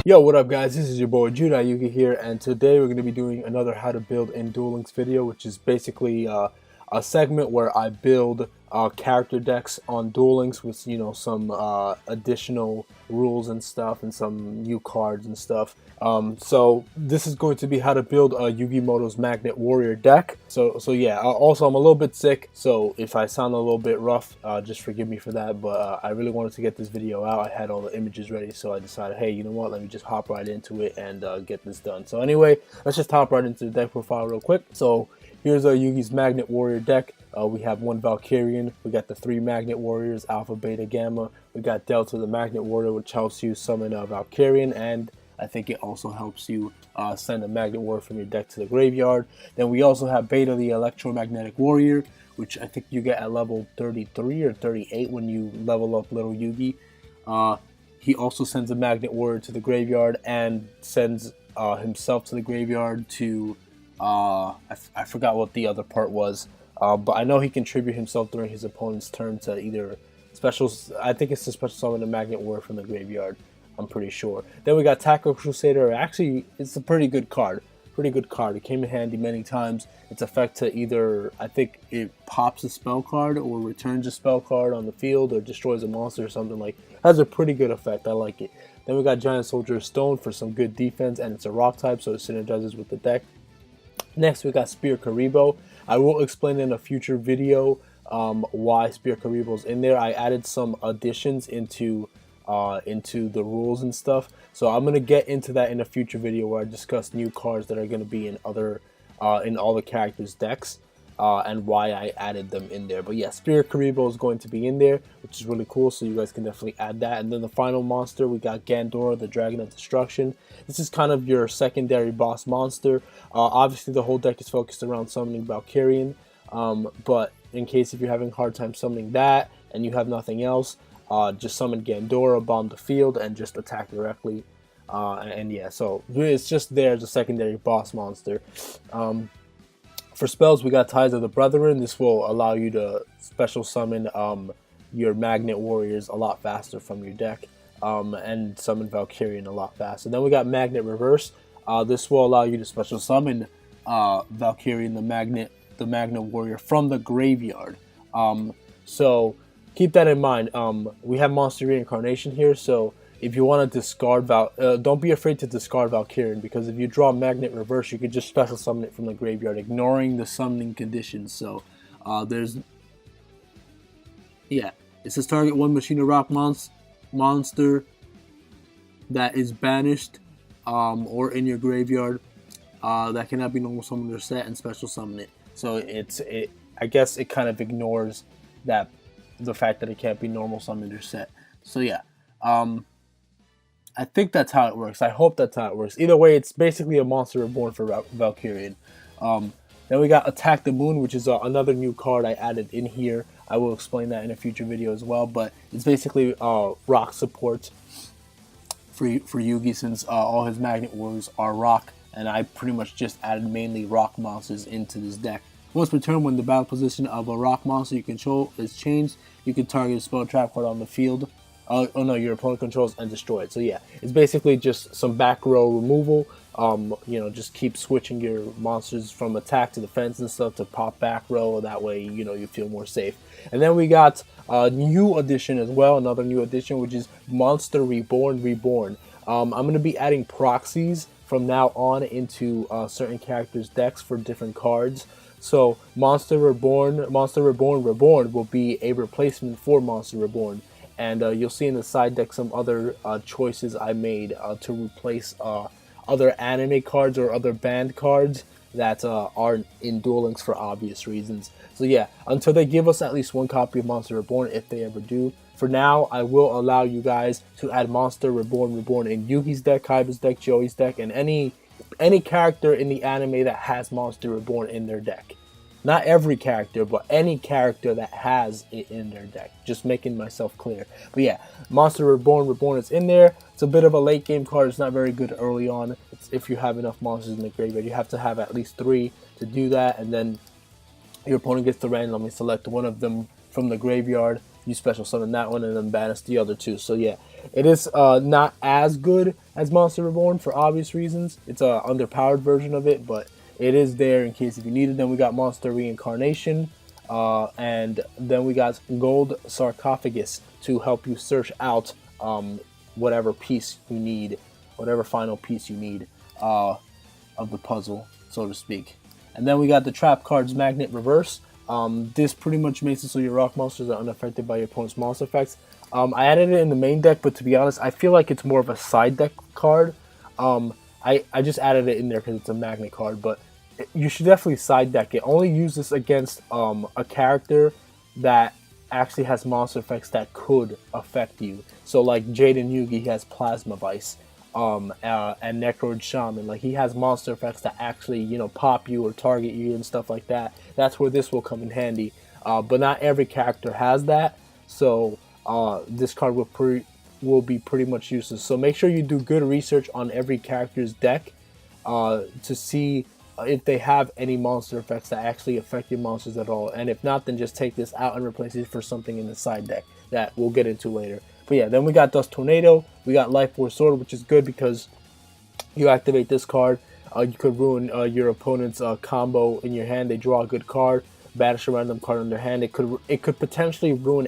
Yo, what up guys? This is your boy Yugi here, and today we're going to be doing another how to build in Duel Links video, which is basically a segment where I build character decks on Duel Links with, some additional rules and stuff and some new cards and stuff. So this is going to be how to build Yugimoto's Magnet Warrior deck. So yeah, also I'm a little bit sick, so if I sound a little bit rough, just forgive me for that, but I really wanted to get this video out. I had all the images ready, so I decided, hey, you know what, let me just hop right into it and get this done. So anyway, let's just hop right into the deck profile real quick. So here's Yugi's Magnet Warrior deck. We have one Valkyrion, we got the 3 Magnet Warriors, Alpha, Beta, Gamma. We got Delta, the Magnet Warrior, which helps you summon a Valkyrion, and I think it also helps you send a Magnet Warrior from your deck to the graveyard. Then we also have Beta, the Electromagnetic Warrior, which I think you get at level 33 or 38 when you level up little Yugi. He also sends a Magnet Warrior to the graveyard and sends himself to the graveyard to... I forgot what the other part was. But I know he can tribute himself during his opponent's turn to either specials. I think it's to special summon a Magnet Warrior from the graveyard. I'm pretty sure. Then we got Tackle Crusader. Actually, it's a pretty good card. It came in handy many times. Its effect to either, I think it pops a spell card or returns a spell card on the field or destroys a monster or something like. Has a pretty good effect. I like it. Then we got Giant Soldier of Stone for some good defense, and it's a rock type, so it synergizes with the deck. Next, we got Spear Kuriboh. I will explain in a future video why Spear Kuriboh is in there. I added some additions into the rules and stuff, so I'm gonna get into that in a future video where I discuss new cards that are gonna be in other in all the characters' decks and why I added them in there. But yeah, Spear Kuriboh is going to be in there, which is really cool, so you guys can definitely add that. And then the final monster, we got Gandora, the Dragon of Destruction. This is kind of your secondary boss monster. Obviously the whole deck is focused around summoning Valkyrion, but in case if you're having a hard time summoning that and you have nothing else, just summon Gandora, bomb the field, and just attack directly. And yeah, so it's just there as a secondary boss monster. For spells, we got Ties of the Brethren. This will allow you to special summon your Magnet Warriors a lot faster from your deck, and summon Valkyrion a lot faster. Then we got Magnet Reverse. This will allow you to special summon Valkyrion, the Magnet Warrior, from the graveyard. So keep that in mind. We have Monster Reincarnation here, so if you want to discard don't be afraid to discard Valkyrion, because if you draw Magnet Reverse, you can just special summon it from the graveyard, ignoring the summoning conditions. So it says target one Machina Rock monster that is banished or in your graveyard that cannot be normal summoned or set, and special summon it. So I guess it kind of ignores the fact that it can't be normal summoned or set. So yeah. I think that's how it works. I hope that's how it works. Either way, it's basically a Monster Reborn for Valkyrion. Then we got Attack the Moon, which is another new card I added in here. I will explain that in a future video as well. But it's basically rock support for Yugi, since all his Magnet Warriors are rock. And I pretty much just added mainly rock monsters into this deck. Once per turn, when the battle position of a rock monster you control is changed, you can target a spell trap card on the field. Oh no, your opponent controls and destroy it. So yeah, it's basically just some back row removal. Just keep switching your monsters from attack to defense and stuff to pop back row. That way, you feel more safe. And then we got a new addition as well, another new addition, which is Monster Reborn. I'm going to be adding proxies from now on into certain characters' decks for different cards. So Monster Reborn will be a replacement for Monster Reborn. And you'll see in the side deck some other choices I made to replace other anime cards or other banned cards that aren't in Duel Links for obvious reasons. So yeah, until they give us at least one copy of Monster Reborn, if they ever do. For now, I will allow you guys to add Monster Reborn in Yugi's deck, Kaiba's deck, Joey's deck, and any character in the anime that has Monster Reborn in their deck. Not every character, but any character that has it in their deck. Just making myself clear. But yeah, Monster Reborn is in there. It's a bit of a late game card. It's not very good early on. If you have enough monsters in the graveyard, you have to have at least 3 to do that. And then your opponent gets to randomly select one of them from the graveyard you special summon that one and then banish the other two. So yeah, it is not as good as Monster Reborn for obvious reasons. It's a underpowered version of it, but it is there in case if you need it. Then we got Monster Reincarnation, and then we got Gold Sarcophagus to help you search out whatever piece you need, whatever final piece you need of the puzzle, so to speak. And then we got the Trap Cards Magnet Reverse. This pretty much makes it so your rock monsters are unaffected by your opponent's monster effects. I added it in the main deck, but to be honest, I feel like it's more of a side deck card. I just added it in there because it's a magnet card, but you should definitely side deck it. Only use this against a character that actually has monster effects that could affect you. So like Jaden Yugi has Plasma Vice, and Necroid Shaman, like he has monster effects that actually, you know, pop you or target you and stuff like that. That's where this will come in handy. But not every character has that, so this card will be pretty much useless. So make sure you do good research on every character's deck to see if they have any monster effects that actually affect your monsters at all. And if not, then just take this out and replace it for something in the side deck that we'll get into later. But yeah, then we got Dust Tornado, we got Lightforce Sword, which is good because you activate this card, you could ruin your opponent's combo in your hand. They draw a good card, banish a random card in their hand. It could potentially ruin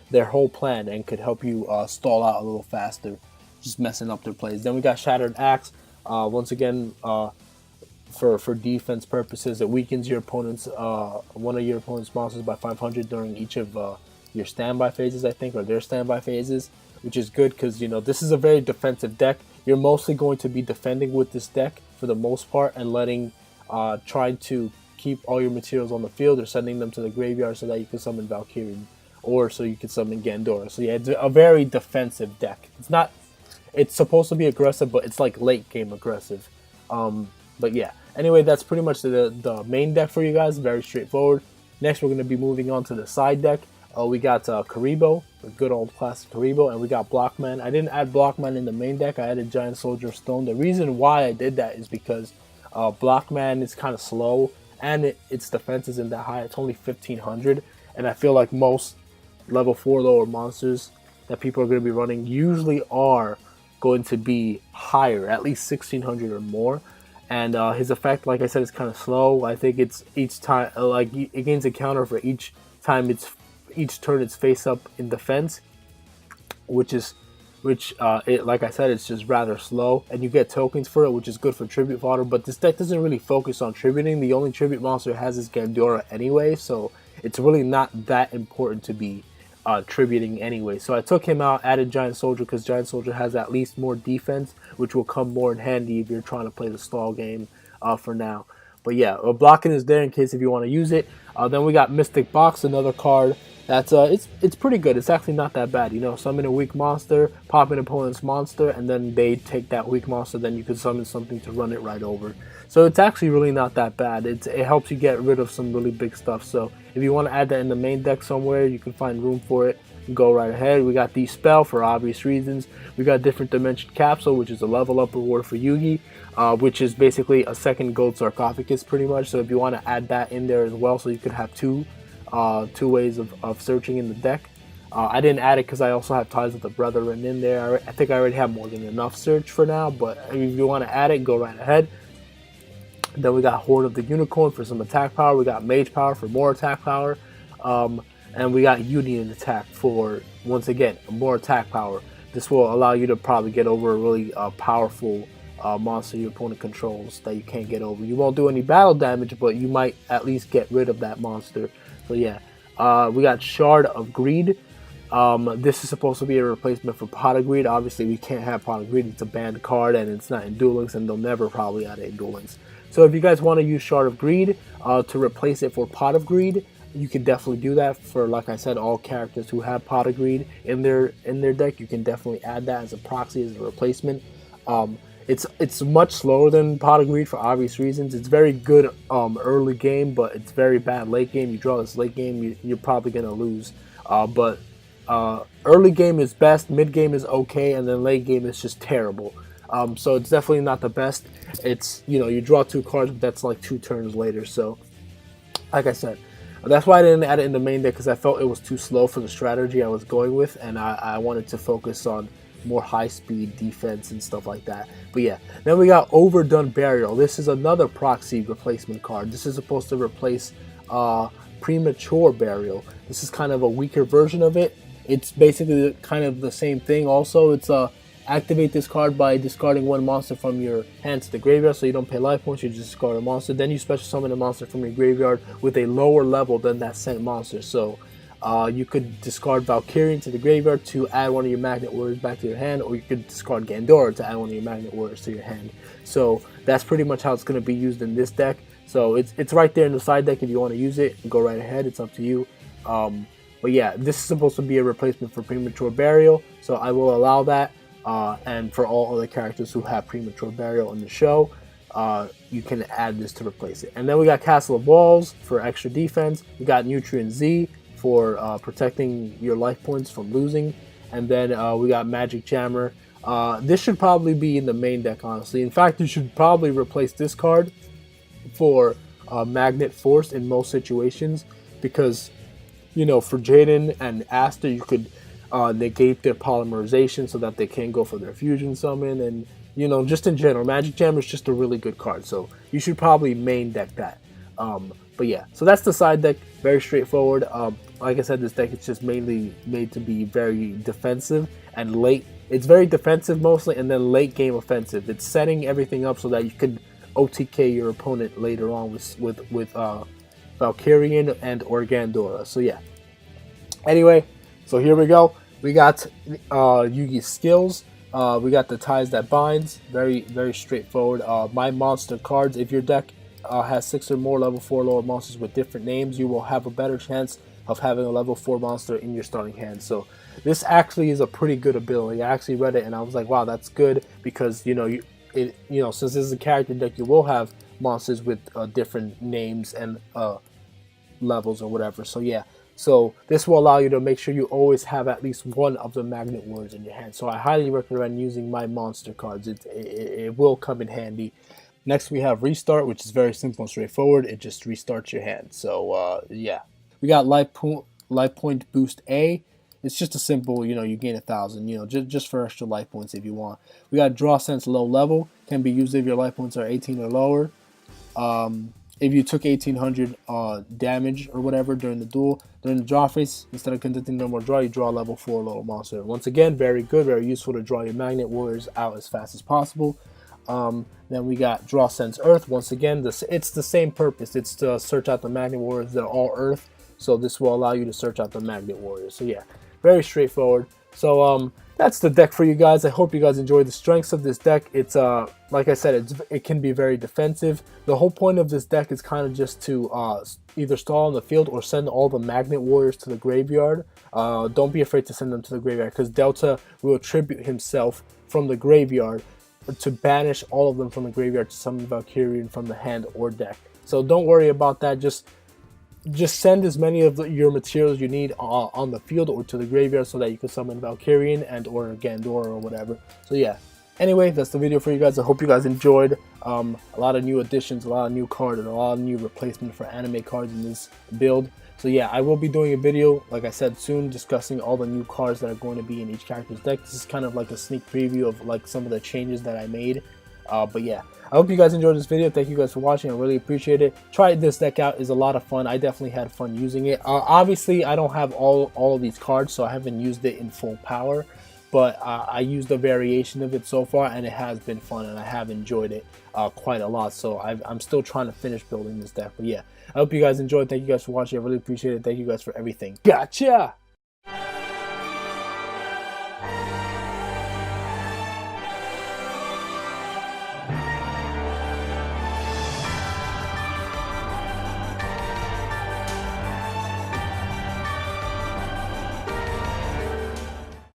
their whole plan and could help you stall out a little faster, just messing up their plays. Then we got Shattered Axe, once again for defense purposes. It weakens your opponent's one of your opponent's monsters by 500 during each of your standby phases, I think, or their standby phases, which is good because, you know, this is a very defensive deck. You're mostly going to be defending with this deck for the most part and trying to keep all your materials on the field or sending them to the graveyard so that you can summon Valkyrion or so you can summon Gandora. So yeah, it's a very defensive deck. It's supposed to be aggressive, but it's like late game aggressive. But yeah, anyway, that's pretty much the main deck for you guys. Very straightforward. Next, we're going to be moving on to the side deck. We got Kuriboh, a good old classic Kuriboh, and we got Blockman. I didn't add Blockman in the main deck. I added Giant Soldier of Stone. The reason why I did that is because Blockman is kind of slow, and its defense isn't that high. It's only 1500, and I feel like most level 4 lower monsters that people are going to be running usually are going to be higher, at least 1600 or more. And his effect, like I said, is kind of slow. I think it's each time, like it gains a counter for each time each turn it's face up in defense, like I said, it's just rather slow, and you get tokens for it, which is good for tribute fodder. But this deck doesn't really focus on tributing. The only tribute monster it has is Gandora anyway, so it's really not that important to be tributing anyway. So I took him out, added Giant Soldier because Giant Soldier has at least more defense, which will come more in handy if you're trying to play the stall game for now. But yeah, Blocken is there in case if you want to use it. Then we got Mystic Box, another card that's it's pretty good. It's actually not that bad. You know, summon a weak monster, pop an opponent's monster, and then they take that weak monster. Then you can summon something to run it right over. So it's actually really not that bad. It helps you get rid of some really big stuff. So if you want to add that in the main deck somewhere, you can find room for it. Go right ahead. We got Dispel for obvious reasons. We got Different Dimension Capsule, which is a level up reward for Yugi, which is basically a second gold sarcophagus pretty much. So if you want to add that in there as well, so you could have two ways of searching in the deck. I didn't add it because I also have Ties with the Brother written in there. I think I already have more than enough search for now, but if you want to add it, go right ahead. Then we got Horde of the Unicorn for some attack power. We got Mage Power for more attack power. And we got Union Attack for, once again, more attack power. This will allow you to probably get over a really powerful monster your opponent controls that you can't get over. You won't do any battle damage, but you might at least get rid of that monster. So yeah, we got Shard of Greed. This is supposed to be a replacement for Pot of Greed. Obviously, we can't have Pot of Greed. It's a banned card, and it's not in Duel Links, and they'll never probably add it in Duel Links. So if you guys want to use Shard of Greed to replace it for Pot of Greed, you can definitely do that for, like I said, all characters who have Pot of Greed in their deck. You can definitely add that as a proxy, as a replacement. It's much slower than Pot of Greed for obvious reasons. It's very good early game, but it's very bad late game. You draw this late game, you're probably gonna lose. But early game is best, mid game is okay, and then late game is just terrible. So it's definitely not the best. It's, you know, you draw 2 cards, but that's like 2 turns later. So, like I said, That's why I didn't add it in the main deck, because I felt it was too slow for the strategy I was going with, and I wanted to focus on more high-speed defense and stuff like that. But yeah, then we got Overdone Burial. This is another proxy replacement card. This is supposed to replace Premature Burial. This is kind of a weaker version of it. It's basically kind of the same thing also. It's activate this card by discarding one monster from your hand to the graveyard, so you don't pay life points, you just discard a monster. Then you special summon a monster from your graveyard with a lower level than that sent monster. So you could discard Valkyrion to the graveyard to add one of your Magnet Warriors back to your hand, or you could discard Gandora to add one of your Magnet Warriors to your hand. So that's pretty much how it's going to be used in this deck. So it's right there in the side deck. If you want to use it, go right ahead, it's up to you. But yeah, this is supposed to be a replacement for Premature Burial, so I will allow that. And for all other characters who have Premature Burial in the show, you can add this to replace it. And then we got Castle of Walls for extra defense. We got Nutrient Z for protecting your life points from losing. And then we got Magic Jammer. This should probably be in the main deck, honestly. In fact, you should probably replace this card for Magnet Force in most situations, because, you know, for Jaden and Aster, you could negate their polymerization so that they can't go for their fusion summon, and, you know, just in general, Magic Jammer is just a really good card, so you should probably main deck that. But yeah, so that's the side deck, very straightforward. Like I said, this deck is just mainly made to be very defensive and late. It's very defensive mostly, and then late game offensive. It's setting everything up so that you could OTK your opponent later on with Valkyrion and or Gandora. So yeah. Anyway, so here we go. We got Yugi's skills. We got the ties that binds. Very, very straightforward. My monster cards. If your deck has 6 or more level 4 lower monsters with different names, you will have a better chance of having a level 4 monster in your starting hand. So this actually is a pretty good ability. I actually read it and I was like, wow, that's good, because, you know, since this is a character deck, you will have monsters with different names and levels or whatever. So yeah. So this will allow you to make sure you always have at least one of the Magnet Warriors in your hand. So I highly recommend using my monster cards. It will come in handy. Next we have Restart, which is very simple and straightforward. It just restarts your hand. So yeah. We got Life Point Boost A. It's just a simple, you know, you gain 1,000, you know, just for extra life points if you want. We got Draw Sense Low Level. Can be used if your life points are 18 or lower. If you took 1800 damage or whatever during the duel, during the draw phase, instead of conducting normal draw, you draw a level 4 lower monster. Once again, very good, very useful to draw your Magnet Warriors out as fast as possible. Then we got Draw Sense Earth. Once again, it's the same purpose. It's to search out the Magnet Warriors. They're all Earth, so this will allow you to search out the Magnet Warriors. So yeah, very straightforward. So that's the deck for you guys. I hope you guys enjoyed the strengths of this deck. It's like I said, it can be very defensive. The whole point of this deck is kind of just to either stall on the field or send all the Magnet Warriors to the graveyard. Don't be afraid to send them to the graveyard, because Delta will attribute himself from the graveyard to banish all of them from the graveyard to summon Valkyrion from the hand or deck. So don't worry about that. Just send as many of your materials you need on the field or to the graveyard so that you can summon Valkyrion and or Gandora or whatever. So yeah. Anyway, that's the video for you guys. I hope you guys enjoyed. A lot of new additions, a lot of new cards, and a lot of new replacement for anime cards in this build. So yeah, I will be doing a video, like I said, soon, discussing all the new cards that are going to be in each character's deck. This is kind of like a sneak preview of like some of the changes that I made. But yeah, I hope you guys enjoyed this video. Thank you guys for watching. I really appreciate it. Try this deck out. It's a lot of fun. I definitely had fun using it. Obviously, I don't have all of these cards, so I haven't used it in full power. But I used a variation of it so far, and it has been fun, and I have enjoyed it quite a lot. So I'm still trying to finish building this deck. But yeah, I hope you guys enjoyed. Thank you guys for watching. I really appreciate it. Thank you guys for everything. Gotcha!